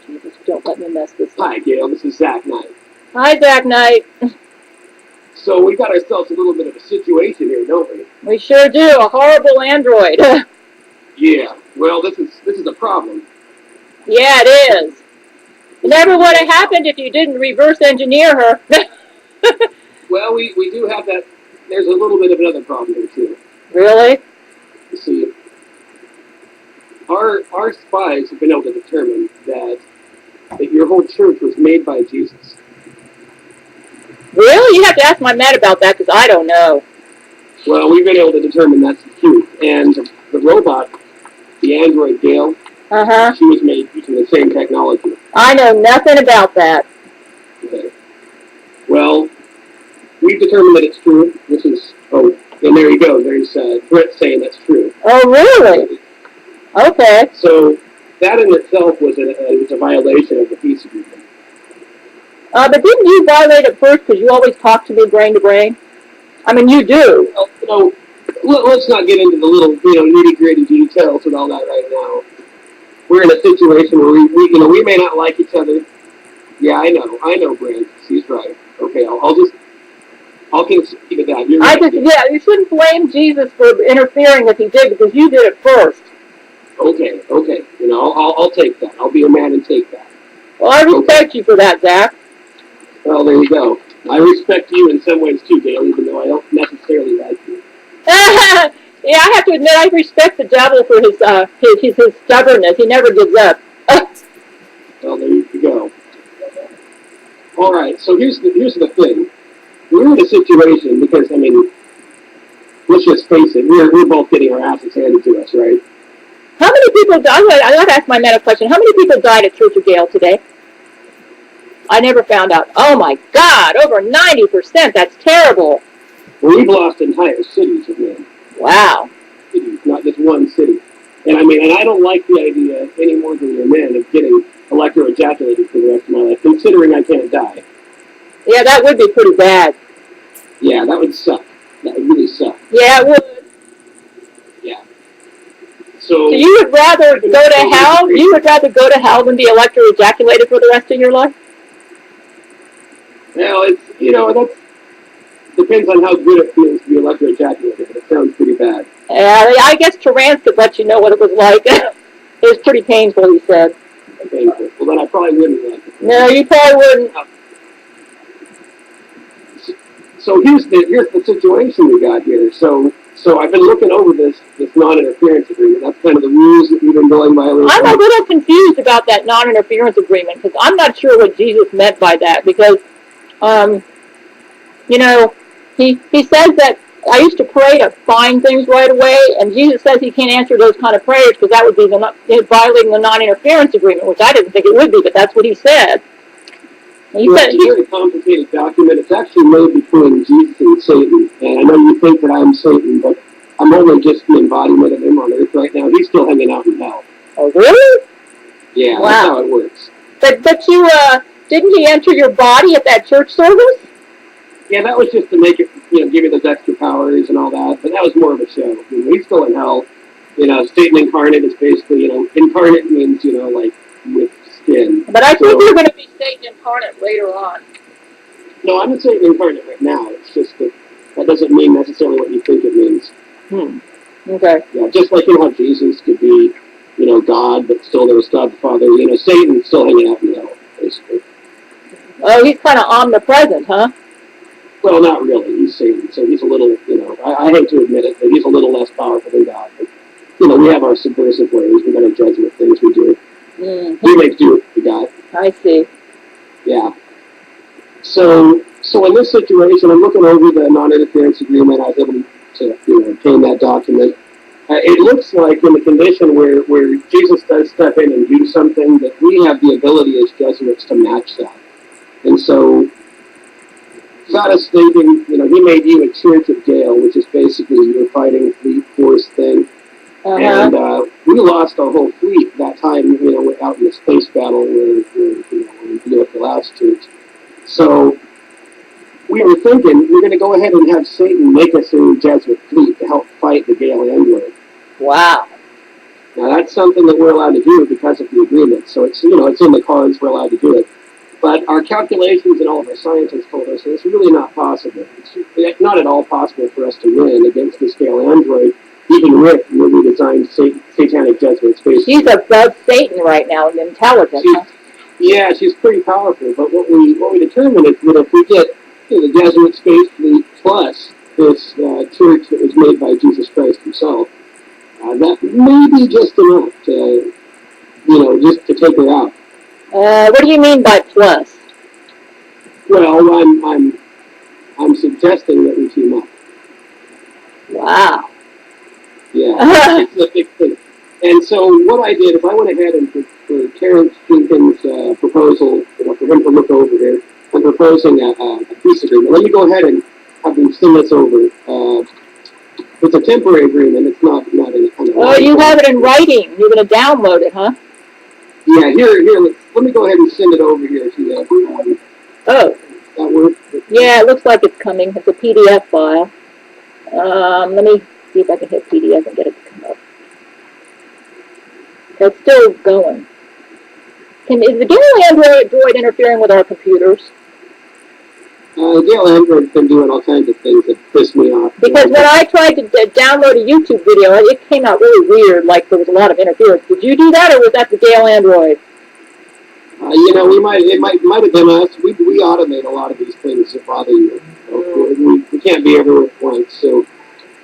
Jesus, don't let me mess this up. Hi, Gail. This is Zack Knight. Hi, Zack Knight. So we got ourselves a little bit of a situation here, don't we? We sure do. A horrible android. Yeah. Well, this is a problem. Yeah, it is. It never would have happened if you didn't reverse engineer her. Well, we do have that. There's a little bit of another problem here, too. Really? You see, our spies have been able to determine that your whole church was made by Jesus. Really? You have to ask my Matt about that because I don't know. Well, we've been able to determine that's the truth. And the robot, the android Gail, she was made using the same technology. I know nothing about that. Okay. Well, we've determined that it's true. This is, and there you go. There's Brett saying that's true. Oh, really? Okay. So that in itself was a violation of the peace agreement. But didn't you violate it first because you always talk to me brain to brain? I mean, you do. Well, let's not get into the little, nitty-gritty details and all that right now. We're in a situation where we may not like each other. Yeah, I know, Brent. She's right. Okay, I'll concede to that. You're right. You shouldn't blame Jesus for interfering if he did because you did it first. Okay. I'll take that. I'll be a man and take that. Well, I respect you for that, Zack. Well, there you go. I respect you in some ways too, Gail, even though I don't necessarily like you. Yeah, I have to admit I respect the devil for his stubbornness. He never gives up. Well, there you go. All right, so here's the thing. We're in a situation because, let's just face it, we're both getting our asses handed to us, right? How many people died? I got to ask my man a question. How many people died at Church of Gail today? I never found out. Oh, my God, over 90%. That's terrible. Well, we've lost entire cities of men. Wow. Cities, not just one city. And I don't like the idea any more than your men of getting electroejaculated for the rest of my life, considering I can't die. Yeah, that would be pretty bad. Yeah, that would suck. That would really suck. Yeah, it would. Yeah. So you would rather go to hell? You would rather go to hell than be electroejaculated for the rest of your life? Well, that depends on how good it feels to be electroejaculated. It sounds pretty bad. Yeah, I guess Terrance could let you know what it was like. It was pretty painful, he said. Painful. Well, then I probably wouldn't like it. No, you probably wouldn't. So here's the situation we got here. So I've been looking over this non-interference agreement. That's kind of the rules that we've been going by. I'm a little confused about that non-interference agreement because I'm not sure what Jesus meant by that because, he says that I used to pray to find things right away, and Jesus says he can't answer those kind of prayers because that would be violating the non-interference agreement, which I didn't think it would be, but that's what he said. It's a very complicated document. It's actually made between Jesus and Satan. And I know you think that I'm Satan, but I'm only just the embodiment of him on earth right now. He's still hanging out in hell. Oh, really? Yeah, wow. That's how it works. But you, didn't he enter your body at that church service? Yeah, that was just to make it, give you those extra powers and all that. But that was more of a show. He's still in hell. Satan incarnate is basically, incarnate means, like with skin. But I think you're going to be Satan incarnate later on. No, I'm not Satan incarnate right now. It's just that doesn't mean necessarily what you think it means. Okay. Yeah, just like how Jesus could be, God, but still there was God the Father. Satan's still hanging out in hell, basically. Oh, he's kind of omnipresent, huh? Well, not really. He's Satan, so he's a little, I hate to admit it, but he's a little less powerful than God. But, we have our subversive ways. We've got to judge what things we do. We make do what we got. I see. Yeah. So in this situation, I'm looking over the non-interference agreement. I was able to obtain that document. It looks like in the condition where Jesus does step in and do something, that we have the ability as Jesuits to match that. And so, without us thinking, he made you a Church of Gail, which is basically your fighting fleet force thing. And we lost our whole fleet that time, out in the space battle where we blew up the last church. So we were thinking we're going to go ahead and have Satan make us a Jesuit fleet to help fight the Gail android. Wow. Now that's something that we're allowed to do because of the agreement. So it's, it's in the cards, we're allowed to do it. But our calculations and all of our scientists told us that it's really not possible. It's not at all possible for us to win against this Gail android, even with newly designed satanic Jesuit space. She's above Satan right now in intelligence. Yeah, she's pretty powerful. But what we determined is that if we get the Jesuit space fleet plus this church that was made by Jesus Christ himself, that may be just enough to, just to take her out. What do you mean by plus? Well, I'm suggesting that we team up. Wow. Yeah, it's a big thing. And so what I did is I went ahead and for Terrence Jenkins' proposal, for him to look over here, I'm proposing a peace agreement. Let me go ahead and have them send this over. It's a temporary agreement. It's not any kind of. Oh, you have it in writing. You're going to download it, huh? Yeah, here. Let me go ahead and send it over here to you. Oh. That work? Yeah, it looks like it's coming. It's a PDF file. Let me see if I can hit PDF and get it to come up. It's still going. Is the Gail android interfering with our computers? Gail Android's been doing all kinds of things that piss me off. Because when I tried to download a YouTube video, it came out really weird, like there was a lot of interference. Did you do that, or was that the Gail Android? It might have been us. We automate a lot of these things that bother you. We can't be everywhere at once, so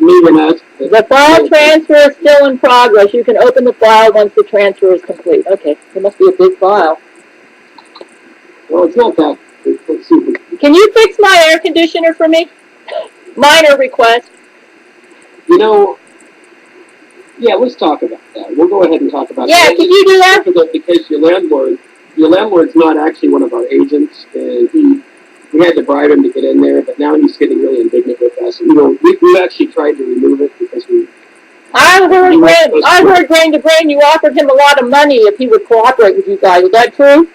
maybe not. The file transfer is still in progress. You can open the file once the transfer is complete. Okay, it must be a big file. Well, it's not that. Let's see. Can you fix my air conditioner for me? Minor request. Yeah, let's talk about that. We'll go ahead and talk about that. Yeah, can you do that? Because your landlord's not actually one of our agents, and we had to bribe him to get in there, but now he's getting really indignant with us. We actually tried to remove it because I heard grain to grain you offered him a lot of money if he would cooperate with you guys. Is that true?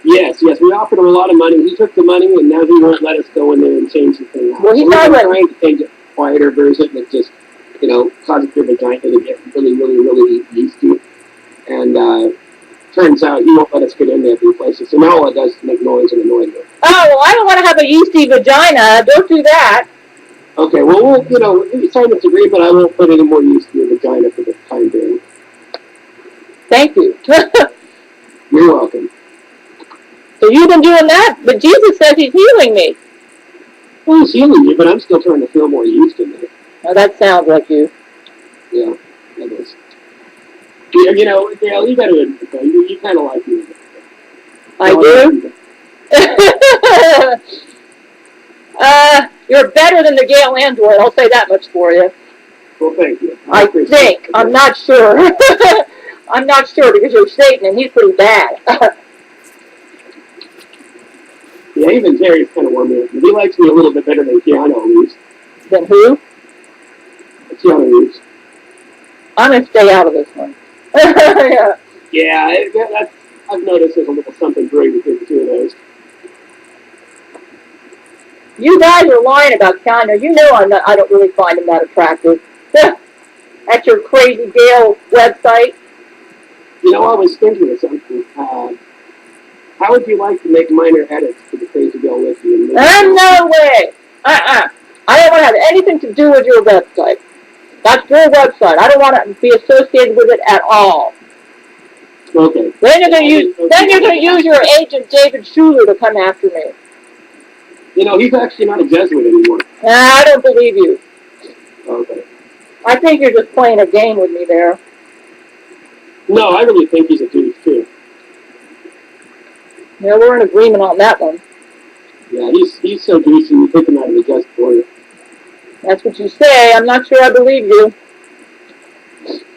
Yes, we offered him a lot of money. He took the money, and now he won't let us go in there and change the thing out. Well, he's not trying to change a quieter version that just, causes your vagina to get really, really, really yeasty. And turns out he won't let us get in there these places. So now all it does is make noise and annoy you. Oh, well, I don't want to have a yeasty vagina. Don't do that. Okay, well, if you sign this agreement, I won't put any more yeast in your vagina for the time being. Thank you. You're welcome. So you've been doing that, but Jesus says he's healing me. Well, he's healing you, but I'm still trying to feel more yeast in there. Oh, that sounds like you. Yeah, that is. You got to admit, you kind of like me. I do? You're better than the Gail Android, I'll say that much for you. Well, thank you. I think. I'm not sure. I'm not sure because you're Satan and he's pretty bad. Yeah, even Jerry's kind of warmed me up. He likes me a little bit better than Keanu Reeves. Than who? Keanu Reeves. I'm going to stay out of this one. Yeah, I've noticed there's a little something brewing between the two of those. You guys are lying about Keanu. You know I don't really find him that attractive. At your crazy Gail website. I was thinking of something. How would you like to make minor edits to the Crazy Gail Wiki? No way! I don't want to have anything to do with your website. That's your website. I don't want to be associated with it at all. Okay. Then you're going to use your agent David Schuler to come after me. He's actually not a Jesuit anymore. I don't believe you. Okay. I think you're just playing a game with me there. No, I really think he's a douche too. Yeah, we're in agreement on that one. Yeah, he's so douchey, you pick him out of the just for you. That's what you say. I'm not sure I believe you.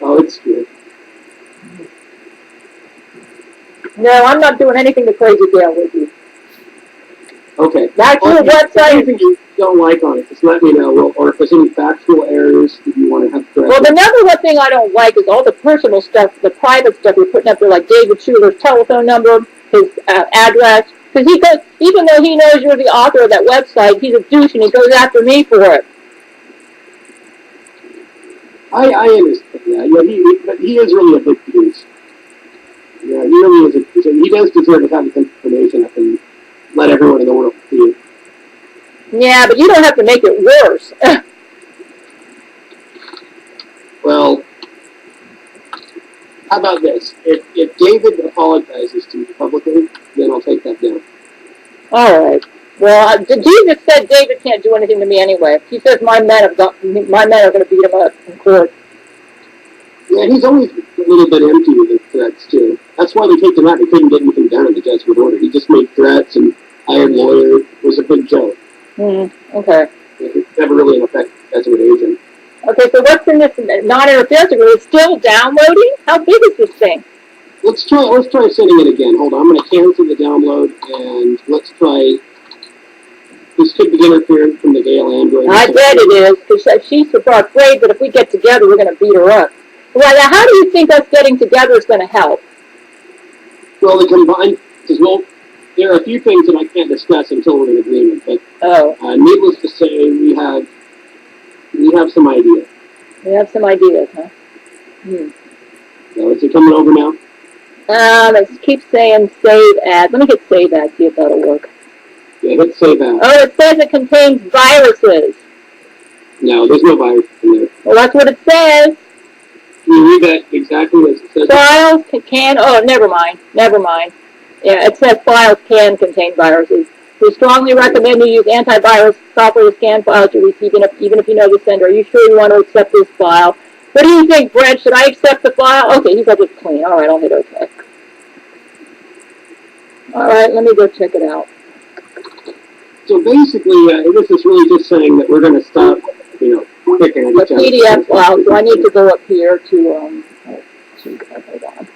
Oh, it's true. No, I'm not doing anything to Crazy Gail with you. Okay. That's your website. Anything you don't like on it, just let me know. Or if there's any factual errors that you want to have corrected. Well, the number one thing I don't like is all the personal stuff, the private stuff you're putting up there, like David Schuler's telephone number, his address. Because he goes, even though he knows you're the author of that website, he's a douche and he goes after me for it. I understand that. Yeah, but he is really a big piece. Yeah, he really is a piece. And he does deserve to have this information up and let everyone in the world see it. Yeah, but you don't have to make it worse. Well, how about this? If David apologizes to me publicly, then I'll take that down. All right. Well, Jesus said David can't do anything to me anyway. He says my men are going to beat him up in court. Yeah, he's always a little bit empty with his threats too. That's why they kicked him out. They couldn't get anything done in the Jesuit order. He just made threats and hired lawyers. It was a big joke. Okay. It's never really an effective Jesuit agent. Okay, so what's in this non-interference agreement? It's still downloading? How big is this thing? Let's try sending it again. Hold on, I'm going to cancel the download and let's try. This could be interference from the Gail Android. I bet it is, because she's so afraid that if we get together, we're going to beat her up. Well, now, how do you think us getting together is going to help? Well, the combined, there are a few things that I can't discuss until we're in agreement. But needless to say, we have some ideas. We have some ideas, huh? So is it coming over now? It keeps saying save as. Let me hit save as, see if that'll work. Yeah, hit save as. Oh, it says it contains viruses. No, there's no virus in there. Well, that's what it says. Can you read that exactly as it says? Files oh, never mind. Yeah, it says files can contain viruses. We strongly recommend you use antivirus software to scan files you receive, even if you know the sender. Are you sure you want to accept this file? What do you think, Brent? Should I accept the file? Okay, he said it's clean. All right, I'll hit OK. All right, let me go check it out. So basically, this is really just saying that we're going to stop, picking at each other. The PDF file, so I need to go up here to, hold on.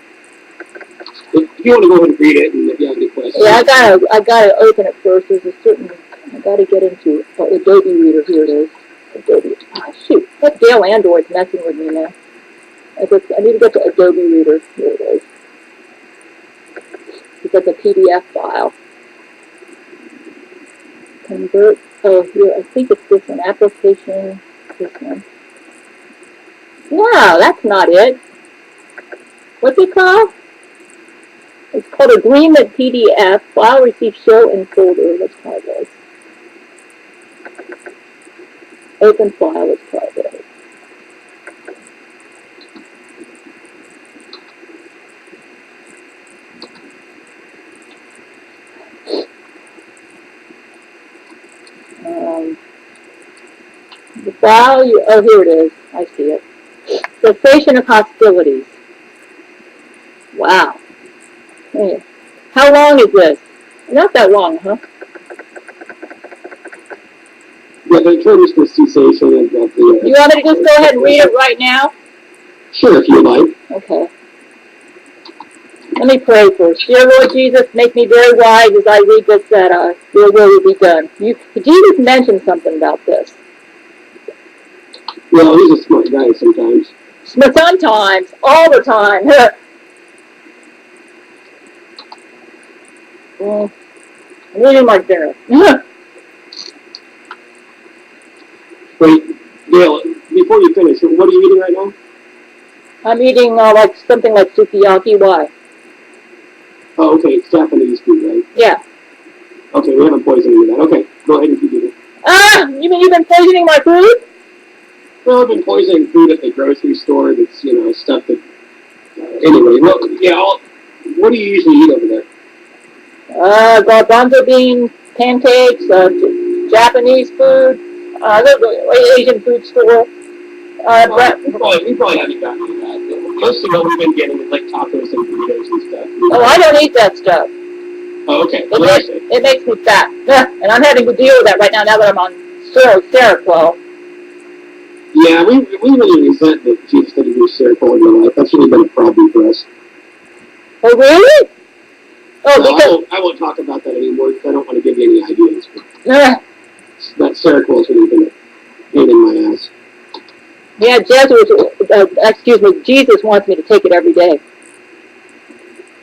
If you want to go ahead and read it, and if you have any questions. Yeah, I gotta open it first. There's a certain, I gotta get into Adobe Reader. Here it is. Adobe. Oh, shoot, that Gail Android's messing with me now. I need to get to Adobe Reader. Here it is. It's a PDF file. Convert. Oh, here. I think it's this one. Application. This one. No, that's not it. What's it called? It's called Agreement PDF. File received show in folder. Let's try this. Open file. Let's try this. The file, oh, here it is. I see it. Cessation of hostilities. Wow. Hey, how long is this? Not that long, huh? Yeah, the term is the cessation of the... You want me to just go ahead and read it right now? Sure, if you like. Okay. Let me pray first. Dear Lord Jesus, make me very wise as I read this, that your will be done. Jesus mentioned something about this. Well, he's a smart guy sometimes. Sometimes, all the time. I'm eating my dinner. Wait, Gail, before you finish, what are you eating right now? I'm eating like something like sukiyaki. Why? Oh, okay, it's Japanese food, right? Yeah. Okay, we haven't poisoned you that. Okay, go ahead and keep eating. Ah, you mean you've been poisoning my food? Well, I've been poisoning food at the grocery store that's, stuff that... anyway, well, yeah, what do you usually eat over there? Garbanzo beans, pancakes, Japanese food, Asian food store. We probably haven't gotten to that. Mostly what we've been getting is like tacos and burritos and stuff. Oh, I don't eat that stuff. Oh, okay. It makes me fat. And I'm having to deal with that right now that I'm on Seroquel. Yeah, we really resent that Jesus didn't do Seroquel in your life. That's really been a problem for us. Oh, really? Oh, no, because... I won't talk about that anymore because I don't want to give you any ideas. That Seroquel's really been a pain in my ass. Yeah, Jesus wants me to take it every day.